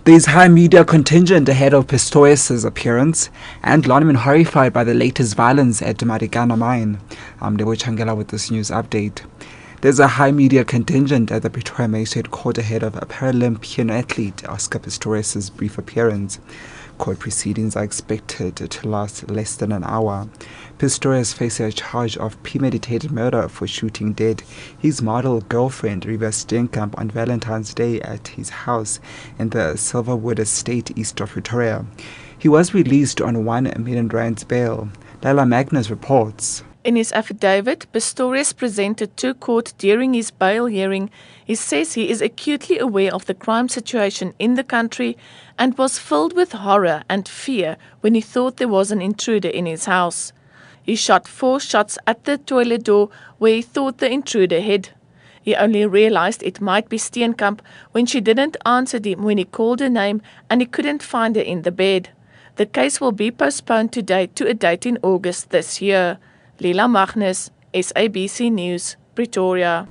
There's high media contingent ahead of Pistorius' appearance, and linemen horrified by the latest violence at the Marikana mine. I'm Debo Changela with this news update. There's a high media contingent at the Pretoria Magistrate Court ahead of a Paralympian athlete Oscar Pistorius' brief appearance. Court proceedings are expected to last less than an hour. Pistorius faces a charge of premeditated murder for shooting dead his model girlfriend Riva Steenkamp on Valentine's Day at his house in the Silverwood estate east of Pretoria. He was released on R1 million bail. Lila Magnus reports. In his affidavit, Pistorius presented to court during his bail hearing. He says he is acutely aware of the crime situation in the country and was filled with horror and fear when he thought there was an intruder in his house. He shot 4 shots at the toilet door where he thought the intruder hid. He only realized it might be Steenkamp when she didn't answer him when he called her name and he couldn't find her in the bed. The case will be postponed today to a date in August this year. Lila Magnus, SABC News, Pretoria.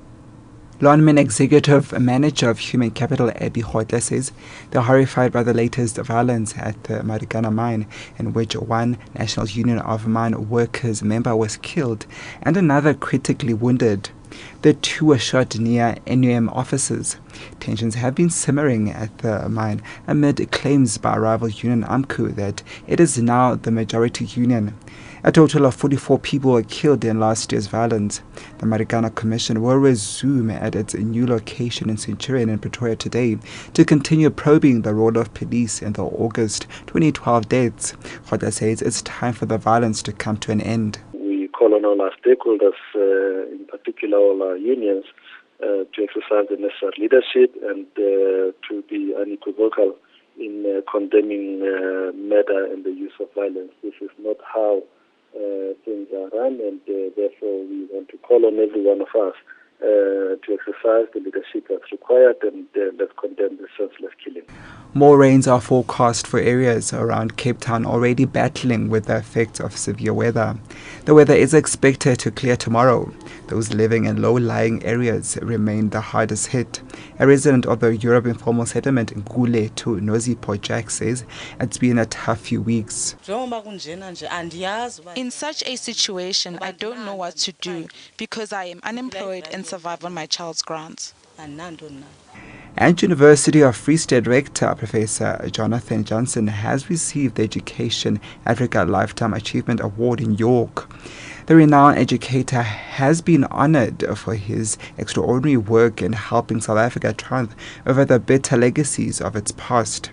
Lonmin Executive Manager of Human Capital Abby Hoytler says they're horrified by the latest violence at the Marikana mine, in which one National Union of Mine Workers member was killed and another critically wounded. The two were shot near NUM offices. Tensions have been simmering at the mine amid claims by rival union AMCU that it is now the majority union. A total of 44 people were killed in last year's violence. The Marikana Commission will resume at its new location in Centurion in Pretoria today to continue probing the role of police in the August 2012 deaths. Hoytler says it's time for the violence to come to an end. We call on all our stakeholders, in particular all our unions, to exercise the necessary leadership and to be unequivocal in condemning murder and the use of violence. This is not how things are run, and therefore we want to call on every one of us to exercise the leadership that's required, and let's condemn the senseless killing. More rains are forecast for areas around Cape Town already battling with the effects of severe weather. The weather is expected to clear tomorrow. Those living in low-lying areas remain the hardest hit. A resident of the Europe informal settlement in Gule to Nozipo Jack says it's been a tough few weeks. In such a situation, I don't know what to do because I am unemployed and survive on my child's grants. And University of Free State Rector Professor Jonathan Johnson has received the Education Africa Lifetime Achievement Award in York. The renowned educator has been honored for his extraordinary work in helping South Africa triumph over the bitter legacies of its past.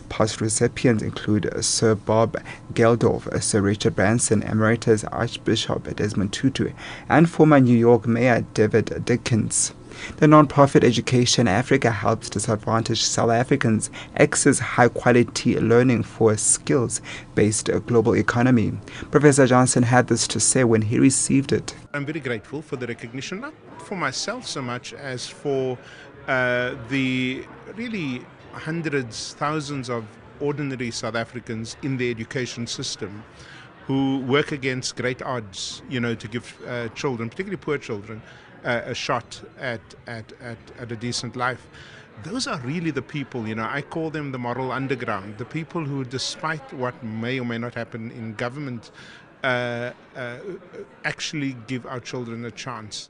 Past recipients include Sir Bob Geldof, Sir Richard Branson, Emeritus Archbishop Desmond Tutu, and former New York Mayor David Dickens. The non-profit Education Africa helps disadvantaged South Africans access high-quality learning for a skills-based global economy. Professor Johnson had this to say when he received it. I'm very grateful for the recognition, not for myself so much as for the really hundreds, thousands of ordinary South Africans in the education system who work against great odds, to give children, particularly poor children, a shot at a decent life. Those are really the people, I call them the moral underground, the people who, despite what may or may not happen in government, actually give our children a chance.